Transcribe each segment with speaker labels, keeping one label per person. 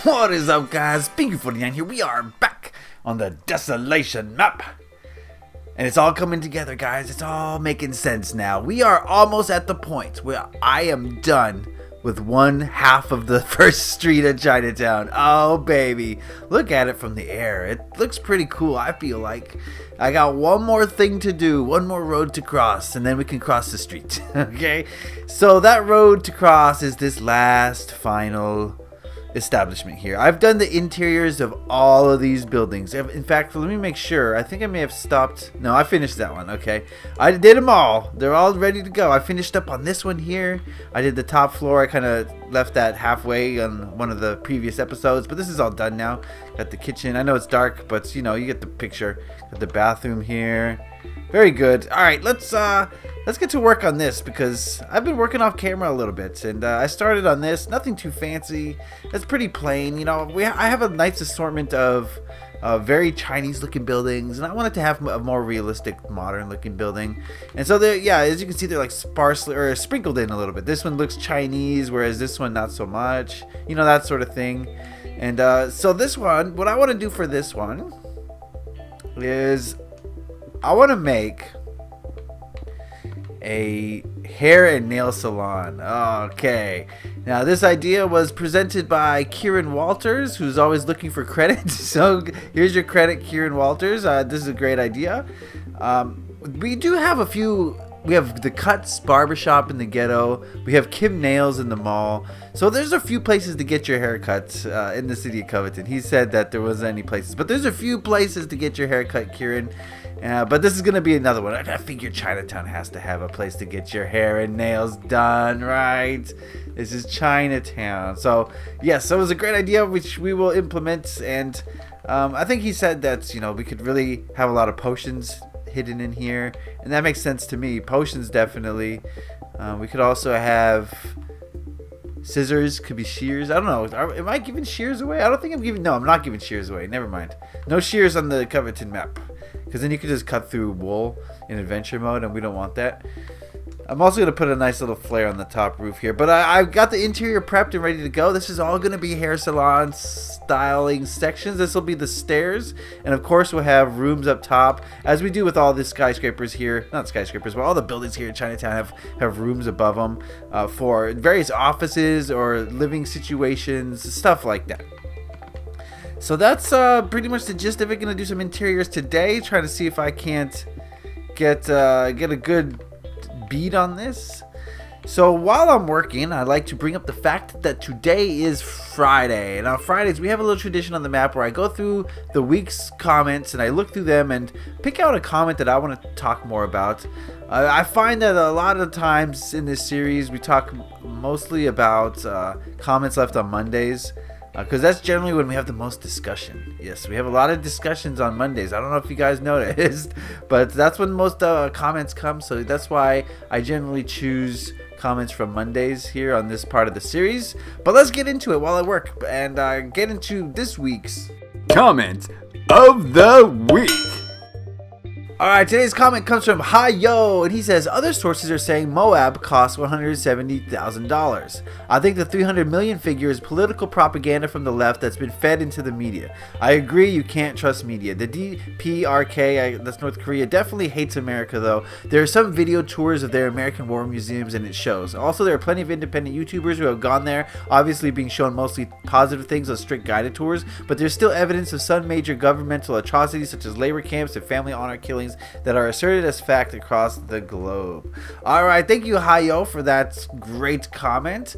Speaker 1: What is up, guys? Beancrew49 here. We are back on the Desolation map. And it's all coming together, guys. It's all making sense now. We are almost at the point where I am done with one half of the first street of Chinatown. Oh, baby. Look at it from the air. It looks pretty cool, I feel like. I got one more thing to do, one more road to cross, and then we can cross the street. Okay? So that road to cross is this last final establishment here. I've done the interiors of all of these buildings. In fact, let me make sure. I think I may have stopped. No, I finished that one. Okay, I did them all. They're all ready to go. I finished up on this one here. I did the top floor. I kind of left that halfway on one of the previous episodes, but this is all done now. Got the kitchen. I know it's dark, but you know, you get the picture. Got the bathroom here. Very good. All right, let's get to work on this because I've been working off camera a little bit, and I started on this. Nothing too fancy. It's pretty plain. You know, I have a nice assortment of very Chinese-looking buildings, and I wanted to have a more realistic, modern-looking building. And so, yeah, as you can see, they're like sparsely or sprinkled in a little bit. This one looks Chinese, whereas this one not so much. You know, that sort of thing. And so this one, what I want to do for this one is I want to make a hair and nail salon. Okay. Now this idea was presented by Kieran Walters, who's always looking for credit. So here's your credit, Kieran Walters. This is a great idea. We do have a few. We have the Cuts Barbershop in the ghetto. We have Kim Nails in the mall. So there's a few places to get your haircuts in the city of Coveton. He said that there wasn't any places, but there's a few places to get your haircut, Kieran. But this is going to be another one. I figure Chinatown has to have a place to get your hair and nails done, right? This is Chinatown. So, yes, so it was a great idea, which we will implement. And I think he said that, you know, we could really have a lot of potions hidden in here. And that makes sense to me. Potions, definitely. We could also have scissors, could be shears. I don't know. Am I giving shears away? I don't think I'm giving. No, I'm not giving shears away. Never mind. No shears on the Coveton map. Because then you could just cut through wool in adventure mode, and we don't want that. I'm also going to put a nice little flare on the top roof here. But I've got the interior prepped and ready to go. This is all going to be hair salon styling sections. This will be the stairs. And, of course, we'll have rooms up top. As we do with all the skyscrapers here. Not skyscrapers, but all the buildings here in Chinatown have rooms above them for various offices or living situations, stuff like that. So that's pretty much the gist of it. Gonna do some interiors today. Try to see if I can't get a good beat on this. So while I'm working, I like to bring up the fact that today is Friday. And on Fridays, we have a little tradition on the map where I go through the week's comments and I look through them and pick out a comment that I want to talk more about. I find that a lot of times in this series, we talk mostly about comments left on Mondays. Because that's generally when we have the most discussion. Yes, we have a lot of discussions on Mondays. I don't know if you guys noticed, but that's when most comments come. So that's why I generally choose comments from Mondays here on this part of the series. But let's get into it while I work and get into this week's comment of the week. Alright, today's comment comes from Hi-Yo, and he says, other sources are saying Moab cost $170,000. I think the 300 million figure is political propaganda from the left that's been fed into the media. I agree, you can't trust media. The DPRK, that's North Korea, definitely hates America, though. There are some video tours of their American war museums, and it shows. Also, there are plenty of independent YouTubers who have gone there, obviously being shown mostly positive things on strict guided tours, but there's still evidence of some major governmental atrocities such as labor camps and family honor killings that are asserted as fact across the globe. Alright, thank you, Hayo, for that great comment.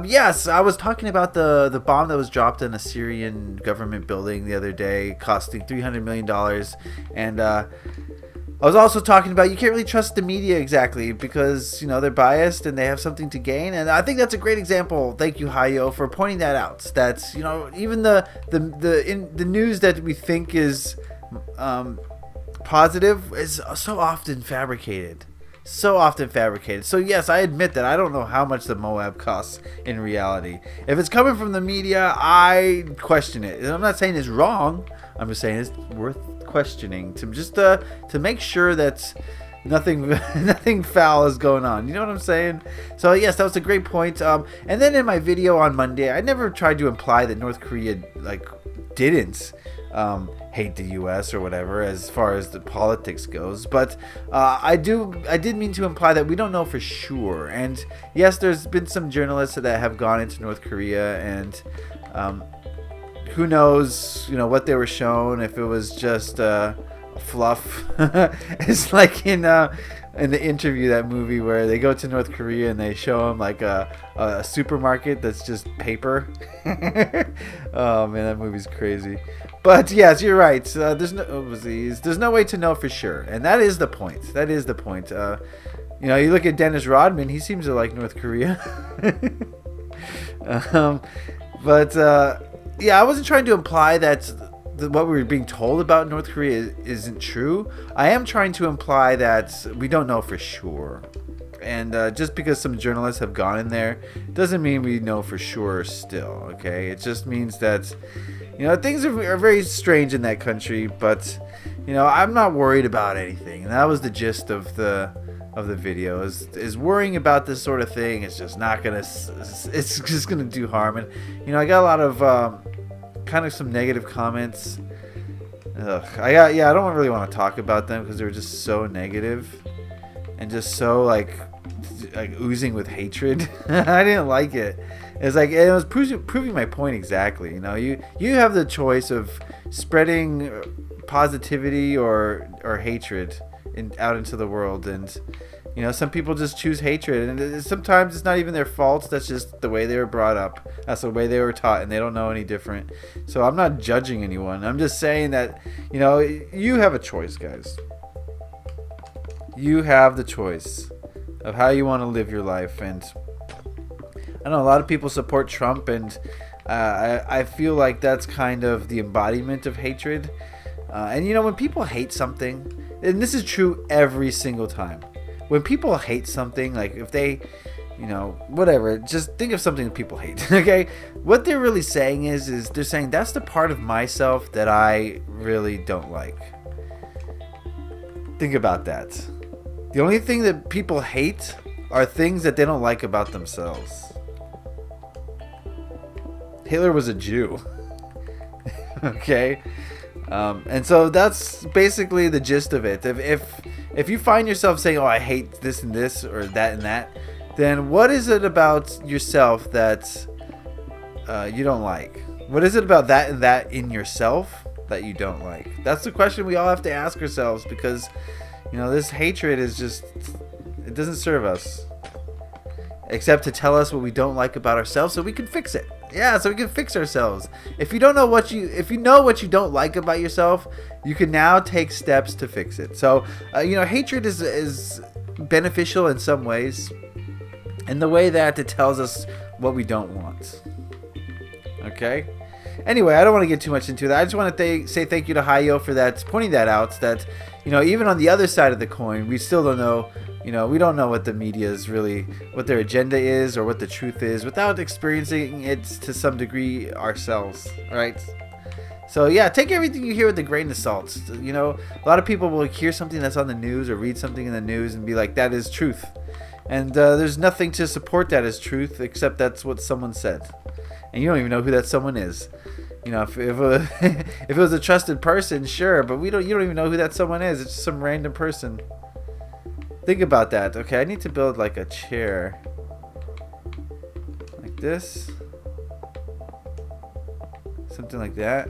Speaker 1: Yes, I was talking about the bomb that was dropped in a Syrian government building the other day, costing $300 million. And I was also talking about you can't really trust the media exactly because, you know, they're biased and they have something to gain. And I think that's a great example. Thank you, Hayo, for pointing that out. That's, you know, even the news that we think is positive is so often fabricated. So yes, I admit that I don't know how much the Moab costs in reality. If it's coming from the media, I question it. And I'm not saying it's wrong. I'm just saying it's worth questioning to make sure that nothing nothing foul is going on. You know what I'm saying? So yes, that was a great point. And then in my video on Monday, I never tried to imply that North Korea like didn't hate the U.S. or whatever as far as the politics goes, but I did mean to imply that we don't know for sure. And yes, there's been some journalists that have gone into North Korea, and who knows, you know, what they were shown, if it was just fluff. It's like in the interview, that movie where they go to North Korea and they show them like a supermarket that's just paper. Oh man, that movie's crazy. But yes, you're right. There's no way to know for sure, and that is the point. That is the point. You know, you look at Dennis Rodman; he seems to like North Korea. But yeah, I wasn't trying to imply that what we were being told about North Korea isn't true. I am trying to imply that we don't know for sure. And just because some journalists have gone in there doesn't mean we know for sure still, okay? It just means that, you know, things are very strange in that country, but, you know, I'm not worried about anything. And that was the gist of the video, is worrying about this sort of thing is just not gonna, it's just gonna do harm. And, you know, I got a lot of kind of some negative comments. I don't really want to talk about them because they were just so negative and just so like oozing with hatred. I didn't like it. It's like it was proving my point exactly. You know, you have the choice of spreading positivity or hatred out into the world, and you know, some people just choose hatred, and sometimes it's not even their fault. That's just the way they were brought up. That's the way they were taught, and they don't know any different. So I'm not judging anyone. I'm just saying that, you know, you have a choice, guys. You have the choice of how you want to live your life. And I know a lot of people support Trump, and I feel like that's kind of the embodiment of hatred. And you know, when people hate something, and this is true every single time, when people hate something, like if they, you know, whatever, just think of something that people hate, okay? What they're really saying is they're saying that's the part of myself that I really don't like. Think about that. The only thing that people hate are things that they don't like about themselves. Hitler was a Jew. Okay? And so that's basically the gist of it. If you find yourself saying, oh, I hate this and this or that and that, then what is it about yourself that you don't like? What is it about that and that in yourself that you don't like? That's the question we all have to ask ourselves, because, you know, this hatred is just, it doesn't serve us. Except to tell us what we don't like about ourselves so we can fix it. Yeah, so we can fix ourselves. If you know what you don't like about yourself, you can now take steps to fix it. So, you know, hatred is beneficial in some ways, in the way that it tells us what we don't want. Okay? Anyway, I don't want to get too much into that. I just want to say thank you to Hayo for that, pointing that out, that, you know, even on the other side of the coin, we still don't know. You know, we don't know what the media is really, what their agenda is or what the truth is without experiencing it to some degree ourselves. All right. So, yeah, take everything you hear with a grain of salt. You know, a lot of people will hear something that's on the news or read something in the news and be like, that is truth. And there's nothing to support that as truth except that's what someone said. And you don't even know who that someone is. You know, if it was a trusted person, sure, but you don't even know who that someone is. It's just some random person. Think about that. Okay, I need to build like a chair. Like this. Something like that.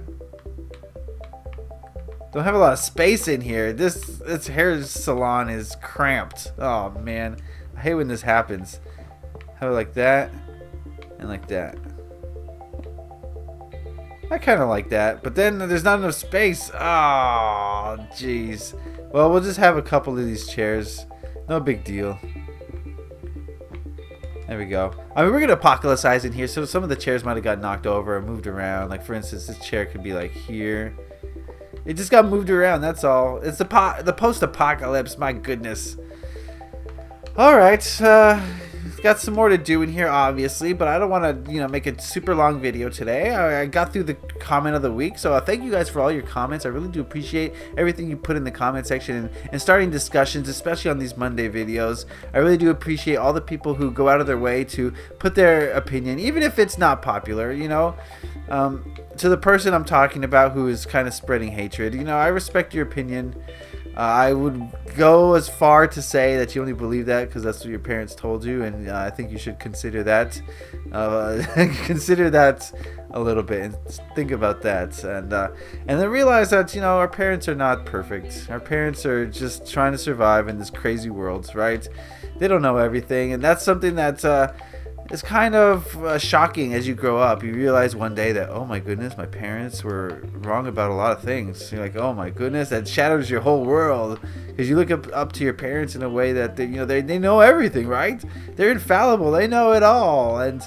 Speaker 1: Don't have a lot of space in here. This hair salon is cramped. Oh man, I hate when this happens. Have it like that and like that. I kind of like that, but then there's not enough space. Oh, jeez. Well, we'll just have a couple of these chairs. No big deal. There we go. I mean, we're going to apocalypse in here, so some of the chairs might have got knocked over or moved around. Like, for instance, this chair could be, like, here. It just got moved around, that's all. It's the post-apocalypse, my goodness. Alright, guys, got some more to do in here, obviously, but I don't want to, make a super long video today. I got through the comment of the week, so thank you guys for all your comments. I really do appreciate everything you put in the comment section and starting discussions, especially on these Monday videos. I really do appreciate all the people who go out of their way to put their opinion, even if it's not popular, to the person I'm talking about who is kind of spreading hatred. I respect your opinion. I would go as far to say that you only believe that because that's what your parents told you, and I think you should consider that. Consider that a little bit and think about that, and then realize that our parents are not perfect. Our parents are just trying to survive in this crazy world, right? They don't know everything, and that's something that it's kind of shocking as you grow up. You realize one day that, oh my goodness, my parents were wrong about a lot of things. You're like, oh my goodness, that shatters your whole world, because you look up to your parents in a way that they know everything, right? They're infallible. They know it all, and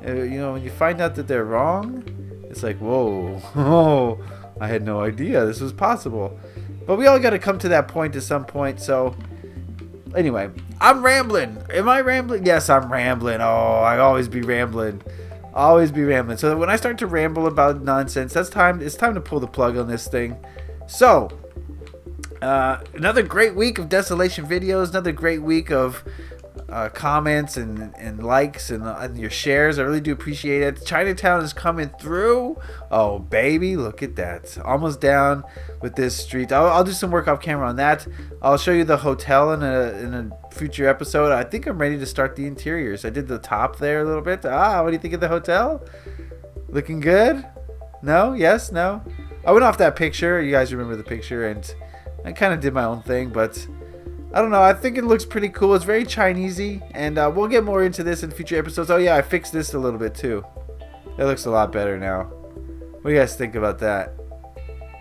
Speaker 1: when you find out that they're wrong, it's like, whoa, oh, I had no idea this was possible. But we all got to come to that point at some point. So anyway, I'm rambling. Am I rambling? Yes, I'm rambling. Oh, I always be rambling. Always be rambling. So when I start to ramble about nonsense, it's time to pull the plug on this thing. So, another great week of Desolation videos. Another great week of comments and likes and your shares. I really do appreciate it. Chinatown is coming through. Oh baby, look at that. Almost down with this street. I'll do some work off camera on that. I'll show you the hotel in a future episode. I think I'm ready to start the interiors. I did the top there a little bit. What do you think of the hotel? Looking good? No? Yes? No? I went off that picture. You guys remember the picture, and I kind of did my own thing, but I don't know. I think it looks pretty cool. It's very Chinesey, and we'll get more into this in future episodes. Oh yeah, I fixed this a little bit too. It looks a lot better now. What do you guys think about that?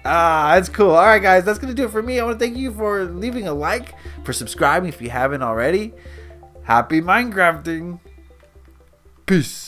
Speaker 1: That's cool. All right, guys, that's gonna do it for me. I want to thank you for leaving a like, for subscribing if you haven't already. Happy Minecrafting. Peace.